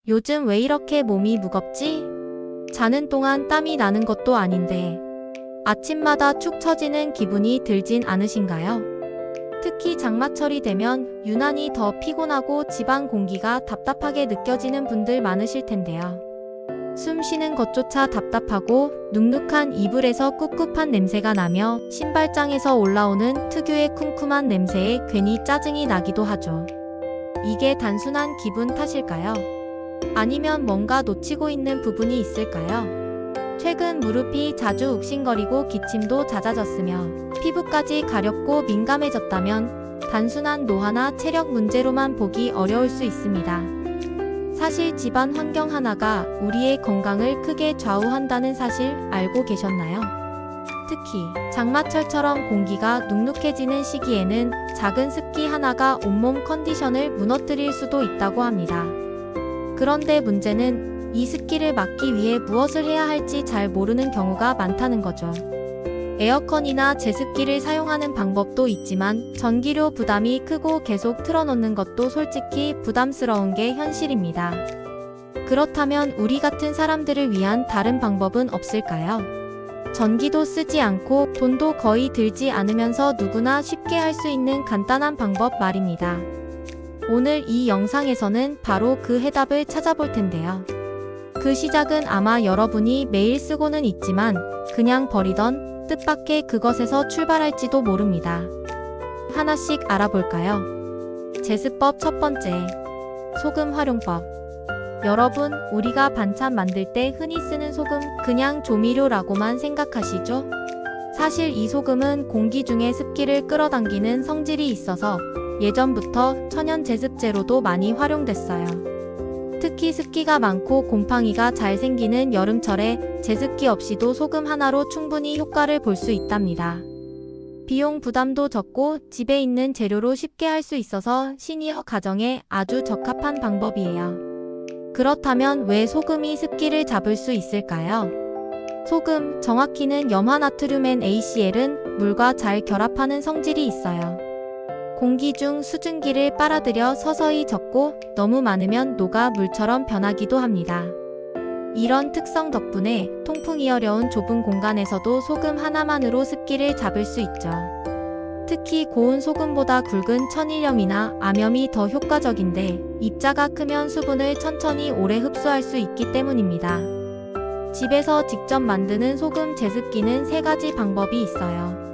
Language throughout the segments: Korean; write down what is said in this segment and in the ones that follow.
요즘 왜 이렇게 몸이 무겁지? 자는 동안 땀이 나는 것도 아닌데 아침마다 축 처지는 기분이 들진 않으신가요? 특히 장마철이 되면 유난히 더 피곤하고 집안 공기가 답답하게 느껴지는 분들 많으실 텐데요. 숨 쉬는 것조차 답답하고 눅눅한 이불에서 꿉꿉한 냄새가 나며 신발장에서 올라오는 특유의 쿰쿰한 냄새에 괜히 짜증이 나기도 하죠. 이게 단순한 기분 탓일까요? 아니면 뭔가 놓치고 있는 부분이 있을까요? 최근 무릎이 자주 욱신거리고 기침도 잦아졌으며 피부까지 가렵고 민감해졌다면 단순한 노화나 체력 문제로만 보기 어려울 수 있습니다. 사실 집안 환경 하나가 우리의 건강을 크게 좌우한다는 사실 알고 계셨나요? 특히 장마철처럼 공기가 눅눅해지는 시기에는 작은 습기 하나가 온몸 컨디션을 무너뜨릴 수도 있다고 합니다. 그런데 문제는 이 습기를 막기 위해 무엇을 해야 할지 잘 모르는 경우가 많다는 거죠. 에어컨이나 제습기를 사용하는 방법도 있지만 전기료 부담이 크고 계속 틀어놓는 것도 솔직히 부담스러운 게 현실입니다. 그렇다면 우리 같은 사람들을 위한 다른 방법은 없을까요? 전기도 쓰지 않고 돈도 거의 들지 않으면서 누구나 쉽게 할 수 있는 간단한 방법 말입니다. 오늘 이 영상에서는 바로 그 해답을 찾아볼 텐데요. 그 시작은 아마 여러분이 매일 쓰고는 있지만 그냥 버리던 뜻밖의 그것에서 출발할지도 모릅니다. 하나씩 알아볼까요? 제습법 첫 번째, 소금 활용법. 여러분, 우리가 반찬 만들 때 흔히 쓰는 소금 그냥 조미료라고만 생각하시죠? 사실 이 소금은 공기 중의 습기를 끌어당기는 성질이 있어서 예전부터 천연 제습제로도 많이 활용됐어요. 특히 습기가 많고 곰팡이가 잘 생기는 여름철에 제습기 없이도 소금 하나로 충분히 효과를 볼 수 있답니다. 비용 부담도 적고 집에 있는 재료로 쉽게 할 수 있어서 시니어 가정에 아주 적합한 방법이에요. 그렇다면 왜 소금이 습기를 잡을 수 있을까요? 소금, 정확히는 염화나트륨 NaCl은 물과 잘 결합하는 성질이 있어요. 공기 중 수증기를 빨아들여 서서히 젖고 너무 많으면 녹아 물처럼 변하기도 합니다. 이런 특성 덕분에 통풍이 어려운 좁은 공간에서도 소금 하나만으로 습기를 잡을 수 있죠. 특히 고운 소금보다 굵은 천일염이나 암염이 더 효과적인데 입자가 크면 수분을 천천히 오래 흡수할 수 있기 때문입니다. 집에서 직접 만드는 소금 제습기는 3가지 방법이 있어요.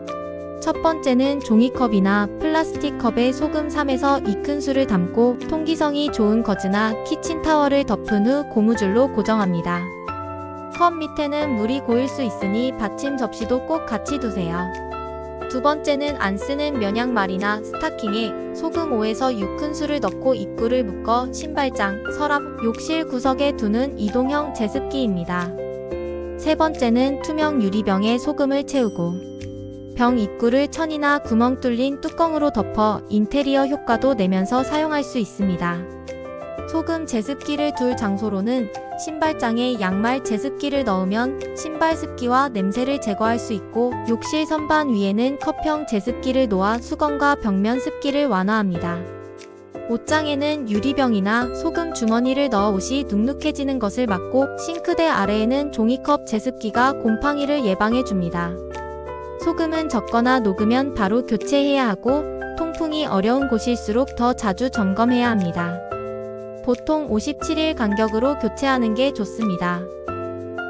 첫 번째는 종이컵이나 플라스틱 컵에 소금 3에서 2큰술을 담고 통기성이 좋은 거즈나 키친타월을 덮은 후 고무줄로 고정합니다. 컵 밑에는 물이 고일 수 있으니 받침 접시도 꼭 같이 두세요. 두 번째는 안 쓰는 면양말이나 스타킹에 소금 5에서 6큰술을 넣고 입구를 묶어 신발장, 서랍, 욕실 구석에 두는 이동형 제습기입니다. 세 번째는 투명 유리병에 소금을 채우고 병 입구를 천이나 구멍 뚫린 뚜껑으로 덮어 인테리어 효과도 내면서 사용할 수 있습니다. 소금 제습기를 둘 장소로는 신발장에 양말 제습기를 넣으면 신발 습기와 냄새를 제거할 수 있고 욕실 선반 위에는 컵형 제습기를 놓아 수건과 벽면 습기를 완화합니다. 옷장에는 유리병이나 소금 주머니를 넣어 옷이 눅눅해지는 것을 막고 싱크대 아래에는 종이컵 제습기가 곰팡이를 예방해줍니다. 소금은 젖거나 녹으면 바로 교체해야 하고 통풍이 어려운 곳일수록 더 자주 점검해야 합니다. 보통 57일 간격으로 교체하는 게 좋습니다.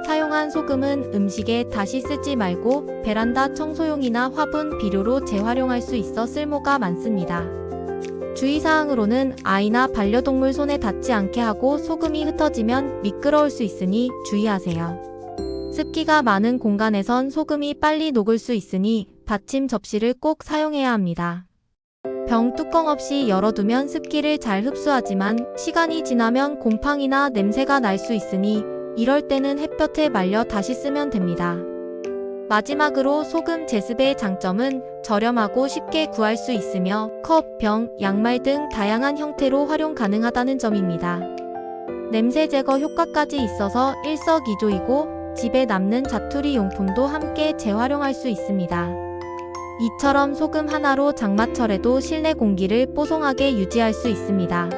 사용한 소금은 음식에 다시 쓰지 말고 베란다 청소용이나 화분, 비료로 재활용할 수 있어 쓸모가 많습니다. 주의사항으로는 아이나 반려동물 손에 닿지 않게 하고 소금이 흩어지면 미끄러울 수 있으니 주의하세요. 습기가 많은 공간에선 소금이 빨리 녹을 수 있으니 받침 접시를 꼭 사용해야 합니다. 병 뚜껑 없이 열어두면 습기를 잘 흡수하지만 시간이 지나면 곰팡이나 냄새가 날 수 있으니 이럴 때는 햇볕에 말려 다시 쓰면 됩니다. 마지막으로 소금 제습의 장점은 저렴하고 쉽게 구할 수 있으며 컵, 병, 양말 등 다양한 형태로 활용 가능하다는 점입니다. 냄새 제거 효과까지 있어서 일석이조이고 집에 남는 자투리 용품도 함께 재활용할 수 있습니다. 이처럼 소금 하나로 장마철에도 실내 공기를 뽀송하게 유지할 수 있습니다.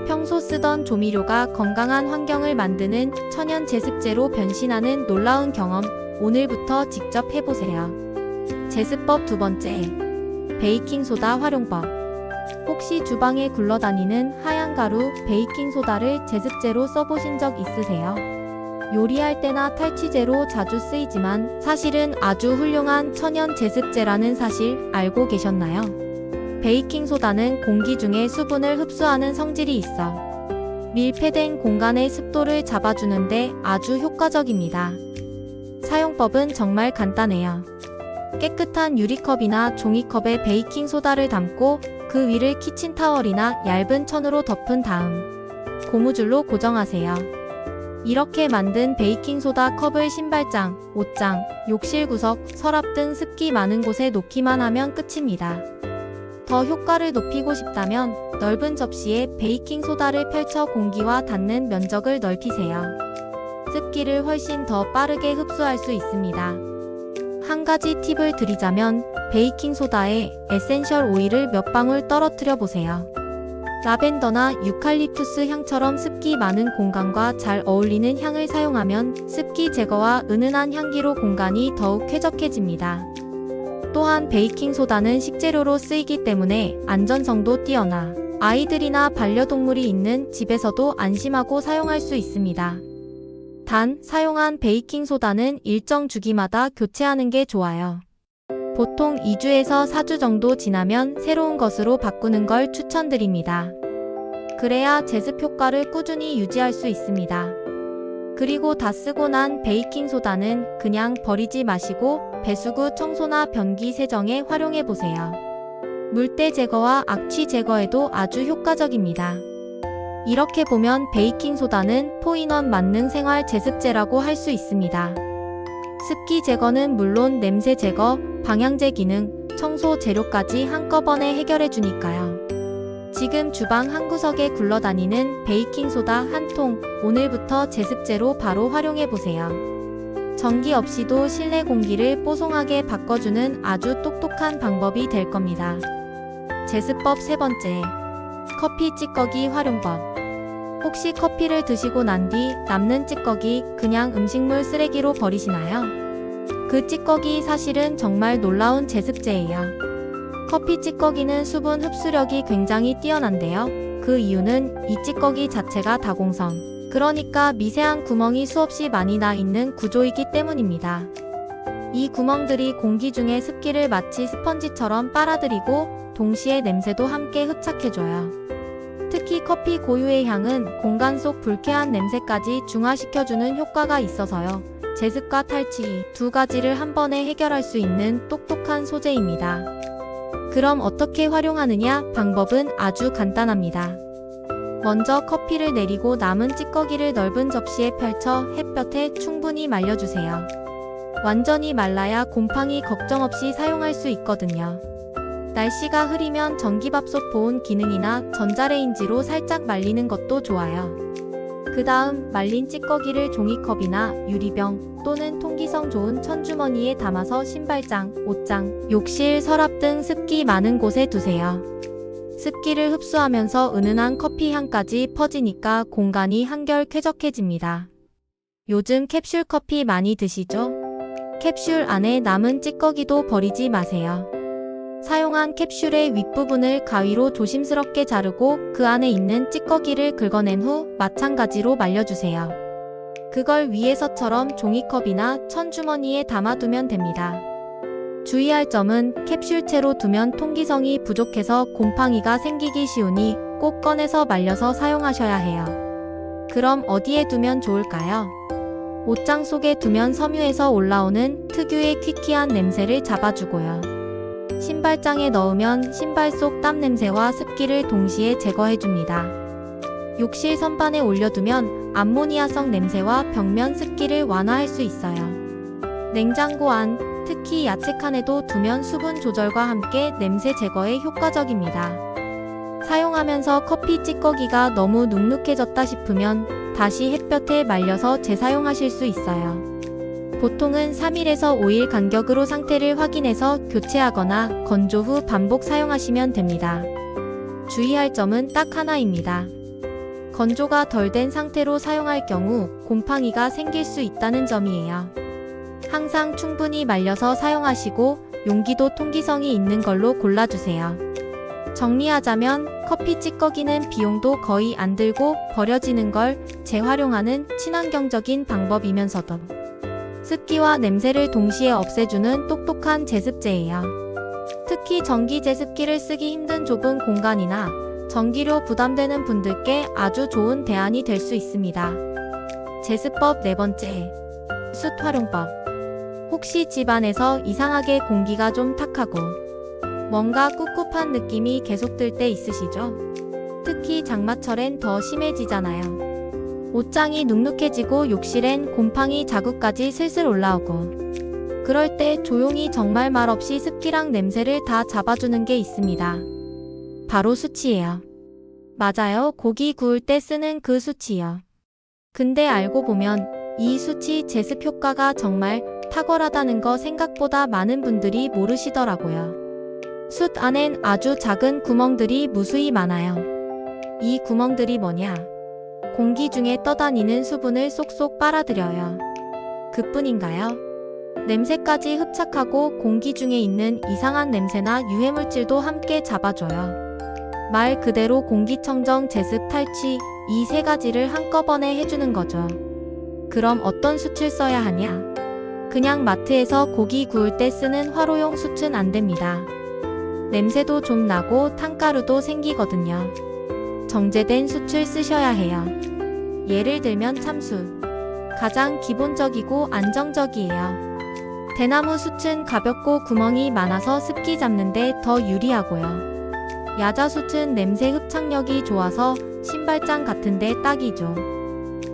평소 평소 쓰던 조미료가 건강한 환경을 만드는 천연 제습제로 변신하는 놀라운 경험, 오늘부터 직접 해보세요. 제습법 두 번째, 베이킹소다 활용법. 혹시 주방에 굴러다니는 하얀 가루, 베이킹소다를 제습제로 써보신 적 있으세요? 요리할 때나 탈취제로 자주 쓰이지만 사실은 아주 훌륭한 천연 제습제라는 사실 알고 계셨나요? 베이킹소다는 공기 중에 수분을 흡수하는 성질이 있어 밀폐된 공간의 습도를 잡아주는데 아주 효과적입니다. 사용법은 정말 간단해요. 깨끗한 유리컵이나 종이컵에 베이킹소다를 담고 그 위를 키친타월이나 얇은 천으로 덮은 다음 고무줄로 고정하세요. 이렇게 만든 베이킹소다 컵을 신발장, 옷장, 욕실 구석, 서랍 등 습기 많은 곳에 놓기만 하면 끝입니다. 더 효과를 높이고 싶다면 넓은 접시에 베이킹소다를 펼쳐 공기와 닿는 면적을 넓히세요. 습기를 훨씬 더 빠르게 흡수할 수 있습니다. 한 가지 팁을 드리자면 베이킹소다에 에센셜 오일을 몇 방울 떨어뜨려 보세요. 라벤더나 유칼립투스 향처럼 습기 많은 공간과 잘 어울리는 향을 사용하면 습기 제거와 은은한 향기로 공간이 더욱 쾌적해집니다. 또한 베이킹소다는 식재료로 쓰이기 때문에 안전성도 뛰어나 아이들이나 반려동물이 있는 집에서도 안심하고 사용할 수 있습니다. 단, 사용한 베이킹소다는 일정 주기마다 교체하는 게 좋아요. 보통 2주에서 4주 정도 지나면 새로운 것으로 바꾸는 걸 추천드립니다. 그래야 제습 효과를 꾸준히 유지할 수 있습니다. 그리고 다 쓰고 난 베이킹소다는 그냥 버리지 마시고 배수구 청소나 변기 세정에 활용해보세요. 물때 제거와 악취 제거에도 아주 효과적입니다. 이렇게 보면 베이킹소다는 포인원 만능 생활 제습제라고 할 수 있습니다. 습기 제거는 물론 냄새 제거, 방향제 기능, 청소 재료까지 한꺼번에 해결해주니까요. 지금 주방 한 구석에 굴러다니는 베이킹소다 한 통, 오늘부터 제습제로 바로 활용해보세요. 전기 없이도 실내 공기를 뽀송하게 바꿔주는 아주 똑똑한 방법이 될 겁니다. 제습법 세 번째, 커피 찌꺼기 활용법. 혹시 커피를 드시고 난 뒤 남는 찌꺼기 그냥 음식물 쓰레기로 버리시나요? 그 찌꺼기 사실은 정말 놀라운 제습제예요. 커피 찌꺼기는 수분 흡수력이 굉장히 뛰어난데요. 그 이유는 이 찌꺼기 자체가 다공성, 그러니까 미세한 구멍이 수없이 많이 나 있는 구조이기 때문입니다. 이 구멍들이 공기 중의 습기를 마치 스펀지처럼 빨아들이고 동시에 냄새도 함께 흡착해줘요. 특히 커피 고유의 향은 공간 속 불쾌한 냄새까지 중화시켜주는 효과가 있어서요. 제습과 탈취 두 가지를 한 번에 해결할 수 있는 똑똑한 소재입니다. 그럼 어떻게 활용하느냐? 방법은 아주 간단합니다. 먼저 커피를 내리고 남은 찌꺼기를 넓은 접시에 펼쳐 햇볕에 충분히 말려주세요. 완전히 말라야 곰팡이 걱정 없이 사용할 수 있거든요. 날씨가 흐리면 전기밥솥 보온 기능이나 전자레인지로 살짝 말리는 것도 좋아요. 그 다음 말린 찌꺼기를 종이컵이나 유리병 또는 통기성 좋은 천주머니에 담아서 신발장, 옷장, 욕실, 서랍 등 습기 많은 곳에 두세요. 습기를 흡수하면서 은은한 커피 향까지 퍼지니까 공간이 한결 쾌적해집니다. 요즘 캡슐 커피 많이 드시죠? 캡슐 안에 남은 찌꺼기도 버리지 마세요. 사용한 캡슐의 윗부분을 가위로 조심스럽게 자르고 그 안에 있는 찌꺼기를 긁어낸 후 마찬가지로 말려주세요. 그걸 위에서처럼 종이컵이나 천주머니에 담아두면 됩니다. 주의할 점은 캡슐채로 두면 통기성이 부족해서 곰팡이가 생기기 쉬우니 꼭 꺼내서 말려서 사용하셔야 해요. 그럼 어디에 두면 좋을까요? 옷장 속에 두면 섬유에서 올라오는 특유의 퀴퀴한 냄새를 잡아주고요. 신발장에 넣으면 신발 속 땀 냄새와 습기를 동시에 제거해줍니다. 욕실 선반에 올려두면 암모니아성 냄새와 벽면 습기를 완화할 수 있어요. 냉장고 안, 특히 야채 칸에도 두면 수분 조절과 함께 냄새 제거에 효과적입니다. 사용하면서 커피 찌꺼기가 너무 눅눅해졌다 싶으면 다시 햇볕에 말려서 재사용하실 수 있어요. 보통은 3일에서 5일 간격으로 상태를 확인해서 교체하거나 건조 후 반복 사용하시면 됩니다. 주의할 점은 딱 하나입니다. 건조가 덜 된 상태로 사용할 경우 곰팡이가 생길 수 있다는 점이에요. 항상 충분히 말려서 사용하시고 용기도 통기성이 있는 걸로 골라주세요. 정리하자면 커피 찌꺼기는 비용도 거의 안 들고 버려지는 걸 재활용하는 친환경적인 방법이면서도 습기와 냄새를 동시에 없애주는 똑똑한 제습제예요. 특히 전기 제습기를 쓰기 힘든 좁은 공간이나 전기료 부담되는 분들께 아주 좋은 대안이 될 수 있습니다. 제습법 네 번째, 숯 활용법. 혹시 집안에서 이상하게 공기가 좀 탁하고 뭔가 꿉꿉한 느낌이 계속 들 때 있으시죠? 특히 장마철엔 더 심해지잖아요. 옷장이 눅눅해지고 욕실엔 곰팡이 자국까지 슬슬 올라오고 그럴 때 조용히 정말 말없이 습기랑 냄새를 다 잡아주는 게 있습니다. 바로 숯이에요. 맞아요. 고기 구울 때 쓰는 그 숯이요. 근데 알고 보면 이 숯이 제습 효과가 정말 탁월하다는 거 생각보다 많은 분들이 모르시더라고요. 숯 안엔 아주 작은 구멍들이 무수히 많아요. 이 구멍들이 뭐냐? 공기 중에 떠다니는 수분을 쏙쏙 빨아들여요. 그뿐인가요? 냄새까지 흡착하고 공기 중에 있는 이상한 냄새나 유해물질도 함께 잡아줘요. 말 그대로 공기청정, 제습, 탈취 이 세 가지를 한꺼번에 해주는 거죠. 그럼 어떤 숯을 써야 하냐? 그냥 마트에서 고기 구울 때 쓰는 화로용 숯은 안 됩니다. 냄새도 좀 나고 탄가루도 생기거든요. 정제된 숯을 쓰셔야 해요. 예를 들면 참숯. 가장 기본적이고 안정적이에요. 대나무 숯은 가볍고 구멍이 많아서 습기 잡는데 더 유리하고요. 야자숯은 냄새 흡착력이 좋아서 신발장 같은데 딱이죠.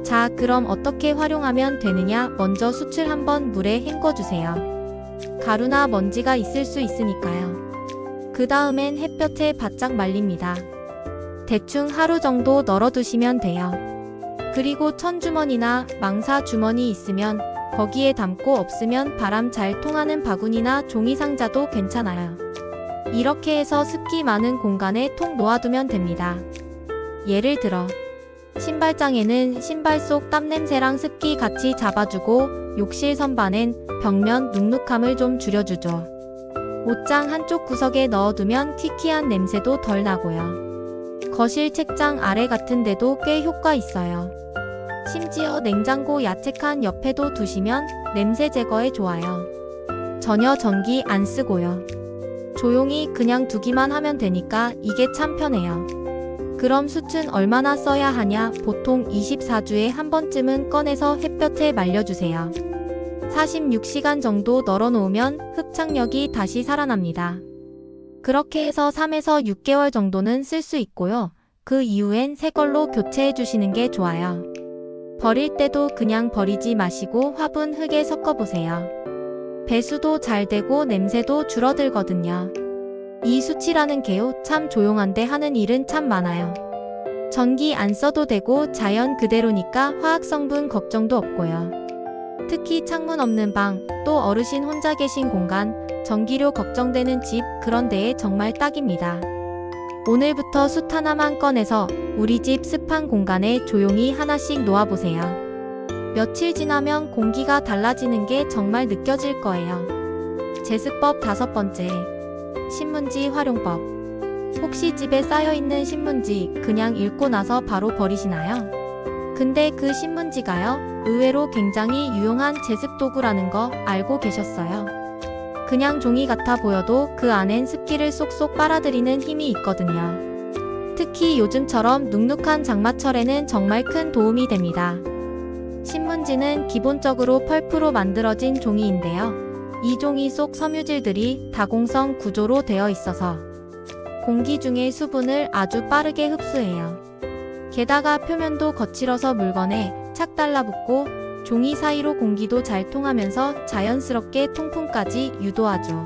자, 그럼 어떻게 활용하면 되느냐? 먼저 숯을 한번 물에 헹궈주세요. 가루나 먼지가 있을 수 있으니까요. 그 다음엔 햇볕에 바짝 말립니다. 대충 하루 정도 널어두시면 돼요. 그리고 천주머니나 망사 주머니 있으면 거기에 담고 없으면 바람 잘 통하는 바구니나 종이상자도 괜찮아요. 이렇게 해서 습기 많은 공간에 톡 놓아두면 됩니다. 예를 들어 신발장에는 신발 속 땀냄새랑 습기 같이 잡아주고 욕실 선반엔 벽면 눅눅함을 좀 줄여주죠. 옷장 한쪽 구석에 넣어두면 퀴퀴한 냄새도 덜 나고요. 거실 책장 아래 같은 데도 꽤 효과 있어요. 심지어 냉장고 야채칸 옆에도 두시면 냄새 제거에 좋아요. 전혀 전기 안 쓰고요. 조용히 그냥 두기만 하면 되니까 이게 참 편해요. 그럼 숯은 얼마나 써야 하냐? 보통 24주에 한 번쯤은 꺼내서 햇볕에 말려주세요. 46시간 정도 널어놓으면 흡착력이 다시 살아납니다. 그렇게 해서 3에서 6개월 정도는 쓸 수 있고요. 그 이후엔 새 걸로 교체해 주시는 게 좋아요. 버릴 때도 그냥 버리지 마시고 화분 흙에 섞어보세요. 배수도 잘 되고 냄새도 줄어들거든요. 이 숯이라는 게요, 참 조용한데 하는 일은 참 많아요. 전기 안 써도 되고 자연 그대로니까 화학성분 걱정도 없고요. 특히 창문 없는 방, 또 어르신 혼자 계신 공간, 전기료 걱정되는 집, 그런 데에 정말 딱입니다. 오늘부터 숯 하나만 꺼내서 우리 집 습한 공간에 조용히 하나씩 놓아보세요. 며칠 지나면 공기가 달라지는 게 정말 느껴질 거예요. 제습법 다섯 번째, 신문지 활용법. 혹시 집에 쌓여있는 신문지 그냥 읽고 나서 바로 버리시나요? 근데 그 신문지가요, 의외로 굉장히 유용한 제습 도구라는 거 알고 계셨어요? 그냥 종이 같아 보여도 그 안엔 습기를 쏙쏙 빨아들이는 힘이 있거든요. 특히 요즘처럼 눅눅한 장마철에는 정말 큰 도움이 됩니다. 신문지는 기본적으로 펄프로 만들어진 종이인데요. 이 종이 속 섬유질들이 다공성 구조로 되어 있어서 공기 중의 수분을 아주 빠르게 흡수해요. 게다가 표면도 거칠어서 물건에 착 달라붙고 종이 사이로 공기도 잘 통하면서 자연스럽게 통풍까지 유도하죠.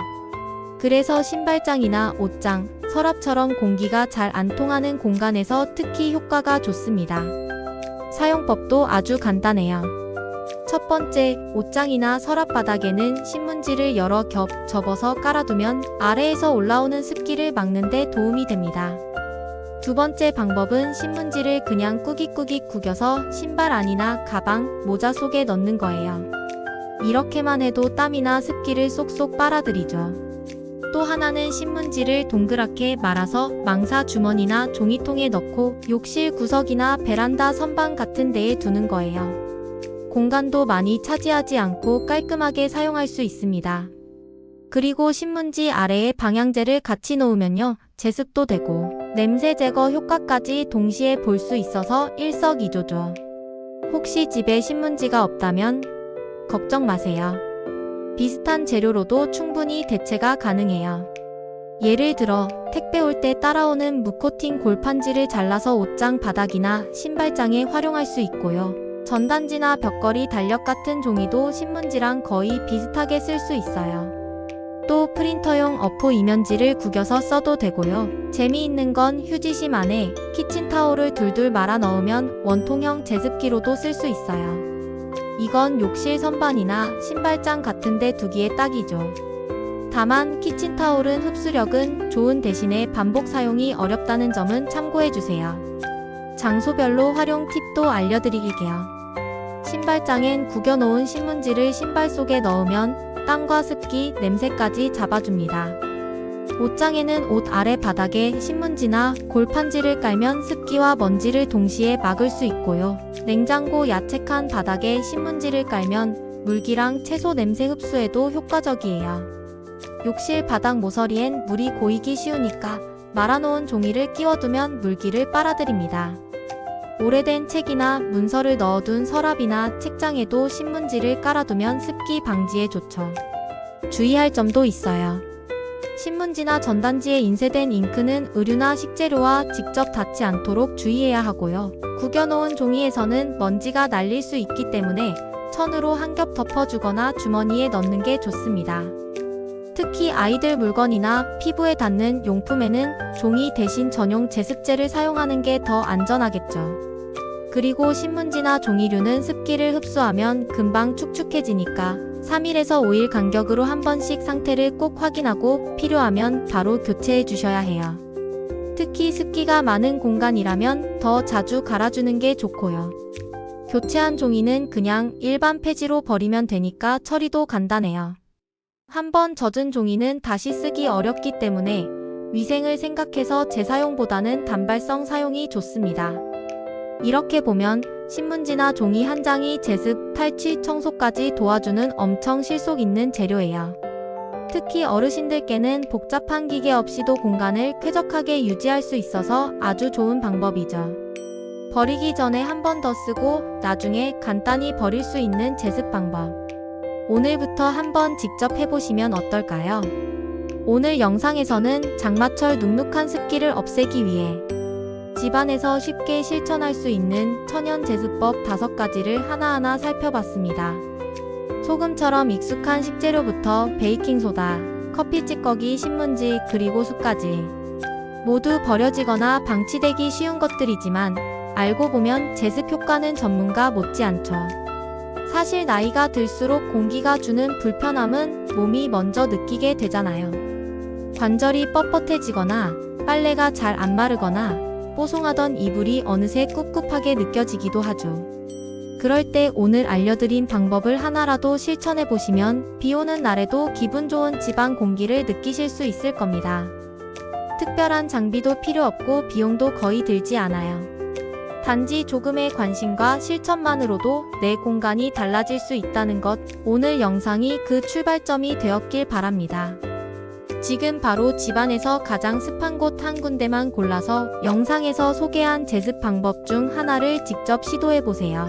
그래서 신발장이나 옷장, 서랍처럼 공기가 잘 안 통하는 공간에서 특히 효과가 좋습니다. 사용법도 아주 간단해요. 첫 번째, 옷장이나 서랍 바닥에는 신문지를 여러 겹 접어서 깔아두면 아래에서 올라오는 습기를 막는 데 도움이 됩니다. 두 번째 방법은 신문지를 그냥 꾸깃꾸깃 구겨서 신발 안이나 가방, 모자 속에 넣는 거예요. 이렇게만 해도 땀이나 습기를 쏙쏙 빨아들이죠. 또 하나는 신문지를 동그랗게 말아서 망사 주머니나 종이통에 넣고 욕실 구석이나 베란다 선반 같은 데에 두는 거예요. 공간도 많이 차지하지 않고 깔끔하게 사용할 수 있습니다. 그리고 신문지 아래에 방향제를 같이 놓으면요, 제습도 되고 냄새 제거 효과까지 동시에 볼 수 있어서 일석이조죠. 혹시 집에 신문지가 없다면 걱정 마세요. 비슷한 재료로도 충분히 대체가 가능해요. 예를 들어 택배 올 때 따라오는 무코팅 골판지를 잘라서 옷장 바닥이나 신발장에 활용할 수 있고요. 전단지나 벽걸이 달력 같은 종이도 신문지랑 거의 비슷하게 쓸 수 있어요. 또 프린터용 어포 이면지를 구겨서 써도 되고요. 재미있는 건 휴지심 안에 키친타올을 둘둘 말아 넣으면 원통형 제습기로도 쓸 수 있어요. 이건 욕실 선반이나 신발장 같은 데 두기에 딱이죠. 다만 키친타올은 흡수력은 좋은 대신에 반복 사용이 어렵다는 점은 참고해주세요. 장소별로 활용 팁도 알려드릴게요. 신발장엔 구겨놓은 신문지를 신발 속에 넣으면 땀과 습기, 냄새까지 잡아줍니다. 옷장에는 옷 아래 바닥에 신문지나 골판지를 깔면 습기와 먼지를 동시에 막을 수 있고요. 냉장고 야채칸 바닥에 신문지를 깔면 물기랑 채소 냄새 흡수에도 효과적이에요. 욕실 바닥 모서리엔 물이 고이기 쉬우니까 말아놓은 종이를 끼워두면 물기를 빨아들입니다. 오래된 책이나 문서를 넣어둔 서랍이나 책장에도 신문지를 깔아두면 습기 방지에 좋죠. 주의할 점도 있어요. 신문지나 전단지에 인쇄된 잉크는 의류나 식재료와 직접 닿지 않도록 주의해야 하고요. 구겨놓은 종이에서는 먼지가 날릴 수 있기 때문에 천으로 한 겹 덮어주거나 주머니에 넣는 게 좋습니다. 특히 아이들 물건이나 피부에 닿는 용품에는 종이 대신 전용 제습제를 사용하는 게 더 안전하겠죠. 그리고 신문지나 종이류는 습기를 흡수하면 금방 축축해지니까 3일에서 5일 간격으로 한 번씩 상태를 꼭 확인하고 필요하면 바로 교체해 주셔야 해요. 특히 습기가 많은 공간이라면 더 자주 갈아주는 게 좋고요. 교체한 종이는 그냥 일반 폐지로 버리면 되니까 처리도 간단해요. 한번 젖은 종이는 다시 쓰기 어렵기 때문에 위생을 생각해서 재사용보다는 단발성 사용이 좋습니다. 이렇게 보면 신문지나 종이 한 장이 제습, 탈취, 청소까지 도와주는 엄청 실속 있는 재료예요. 특히 어르신들께는 복잡한 기계 없이도 공간을 쾌적하게 유지할 수 있어서 아주 좋은 방법이죠. 버리기 전에 한 번 더 쓰고 나중에 간단히 버릴 수 있는 제습 방법. 오늘부터 한번 직접 해보시면 어떨까요? 오늘 영상에서는 장마철 눅눅한 습기를 없애기 위해 집안에서 쉽게 실천할 수 있는 천연 제습법 5가지를 하나하나 살펴봤습니다. 소금처럼 익숙한 식재료부터 베이킹소다, 커피 찌꺼기, 신문지, 그리고 숯까지 모두 버려지거나 방치되기 쉬운 것들이지만 알고 보면 제습 효과는 전문가 못지않죠. 사실 나이가 들수록 공기가 주는 불편함은 몸이 먼저 느끼게 되잖아요. 관절이 뻣뻣해지거나 빨래가 잘 안 마르거나 뽀송하던 이불이 어느새 꿉꿉하게 느껴지기도 하죠. 그럴 때 오늘 알려드린 방법을 하나라도 실천해보시면 비 오는 날에도 기분 좋은 집안 공기를 느끼실 수 있을 겁니다. 특별한 장비도 필요 없고 비용도 거의 들지 않아요. 단지 조금의 관심과 실천만으로도 내 공간이 달라질 수 있다는 것, 오늘 영상이 그 출발점이 되었길 바랍니다. 지금 바로 집안에서 가장 습한 곳 한 군데만 골라서 영상에서 소개한 제습 방법 중 하나를 직접 시도해보세요.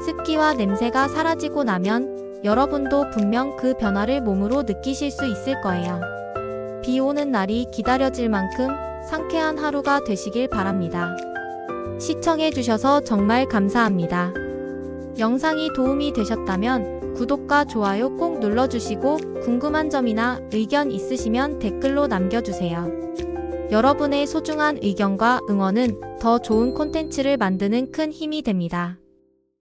습기와 냄새가 사라지고 나면 여러분도 분명 그 변화를 몸으로 느끼실 수 있을 거예요. 비 오는 날이 기다려질 만큼 상쾌한 하루가 되시길 바랍니다. 시청해주셔서 정말 감사합니다. 영상이 도움이 되셨다면 구독과 좋아요 꼭 눌러주시고 궁금한 점이나 의견 있으시면 댓글로 남겨주세요. 여러분의 소중한 의견과 응원은 더 좋은 콘텐츠를 만드는 큰 힘이 됩니다.